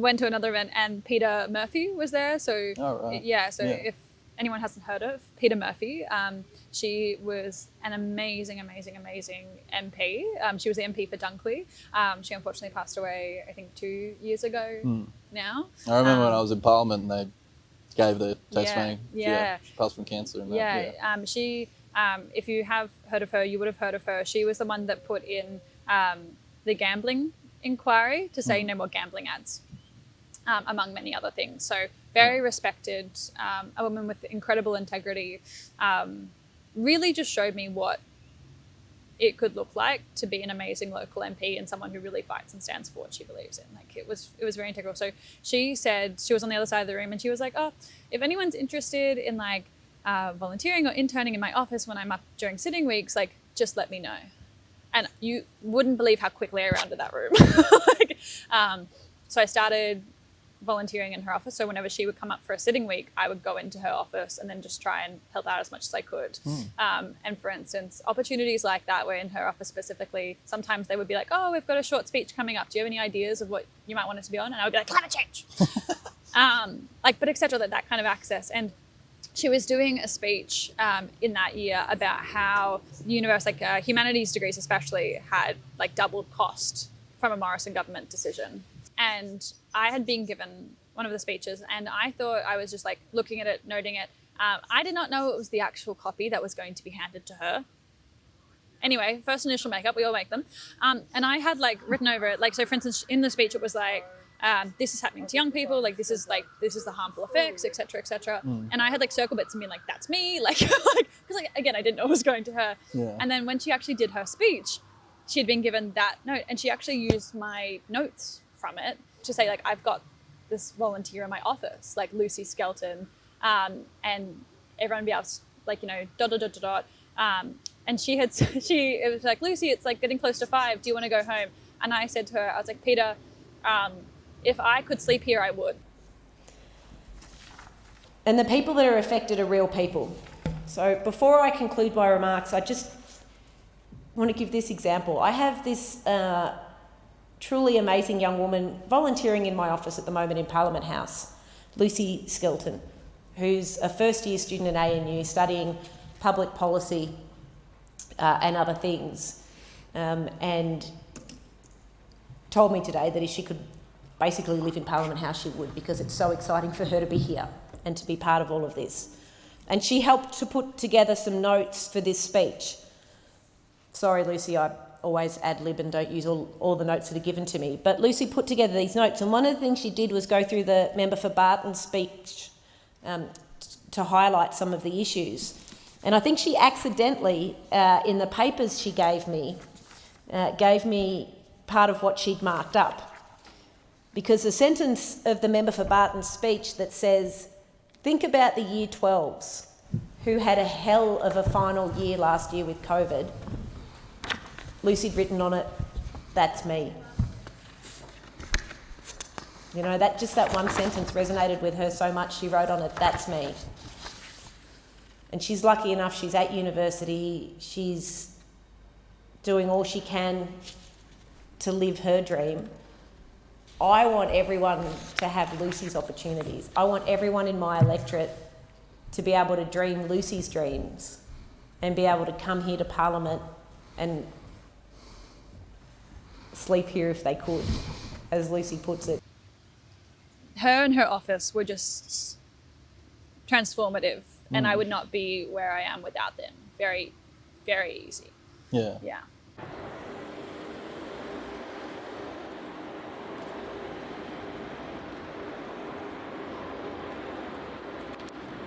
went to another event and Peta Murphy was there. So if anyone hasn't heard of Peta Murphy, she was an amazing MP. She was the MP for Dunkley. She unfortunately passed away, I think, 2 years ago now. I remember when I was in Parliament and they gave the testimony. Yeah. She passed from cancer. And she, if you have heard of her, you would have heard of her. She was the one that put in the gambling inquiry to say no more gambling ads, among many other things. So very respected, a woman with incredible integrity, really just showed me what it could look like to be an amazing local MP and someone who really fights and stands for what she believes in. Like it was very integral. So she said, she was on the other side of the room and she was like, oh, if anyone's interested in like volunteering or interning in my office when I'm up during sitting weeks, like just let me know. And you wouldn't believe how quickly I rounded that room. So I started volunteering in her office. So whenever she would come up for a sitting week, I would go into her office and then just try and help out as much as I could. And for instance, opportunities like that were in her office specifically. Sometimes they would be like, oh, we've got a short speech coming up. Do you have any ideas of what you might want it to be on? And I would be like, climate change. But et cetera, that kind of access. And she was doing a speech in that year about how humanities degrees especially had like doubled cost from a Morrison government decision. And I had been given one of the speeches and I thought I was just like looking at it, noting it. I did not know it was the actual copy that was going to be handed to her. Anyway, first initial makeup, we all make them. And I had like written over it, like, so for instance, in the speech, it was like, this is happening to young people, like this is the harmful effects, et cetera, et cetera. And I had like circle bits and being like, that's me, like, because again, I didn't know it was going to her. And then when she actually did her speech, she had been given that note and she actually used my notes from it to say like, I've got this volunteer in my office, like Lucy Skelton, and everyone would be able to like, and it was like, Lucy, it's like getting close to 5. Do you want to go home? And I said to her, I was like, Peta, if I could sleep here, I would. And the people that are affected are real people. So before I conclude my remarks, I just want to give this example. I have this truly amazing young woman volunteering in my office at the moment in Parliament House, Lucy Skelton, who's a first-year student at ANU studying public policy and other things, and told me today that if she could basically live in Parliament House, she would, because it's so exciting for her to be here and to be part of all of this. And she helped to put together some notes for this speech. Sorry, Lucy, I always ad-lib and don't use all the notes that are given to me. But Lucy put together these notes, and one of the things she did was go through the member for Barton's speech to highlight some of the issues. And I think she accidentally, in the papers she gave me part of what she'd marked up. Because the sentence of the member for Barton's speech that says, think about the year 12s who had a hell of a final year last year with COVID, Lucy'd written on it, that's me. You know, that one sentence resonated with her so much, she wrote on it, that's me. And she's lucky enough, she's at university, she's doing all she can to live her dream. I want everyone to have Lucy's opportunities. I want everyone in my electorate to be able to dream Lucy's dreams and be able to come here to Parliament and sleep here if they could, as Lucy puts it. Her and her office were just transformative, and I would not be where I am without them. Very, very easy. Yeah. Yeah.